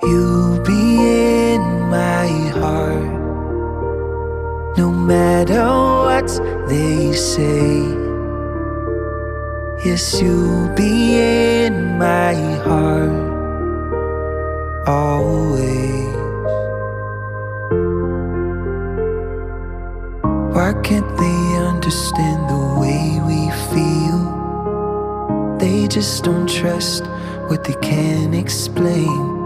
You'll be in my heart, no matter what they say. Yes, you'll be in my heart, always. Why can't they understand the way we feel? They just don't trust what they can't explain.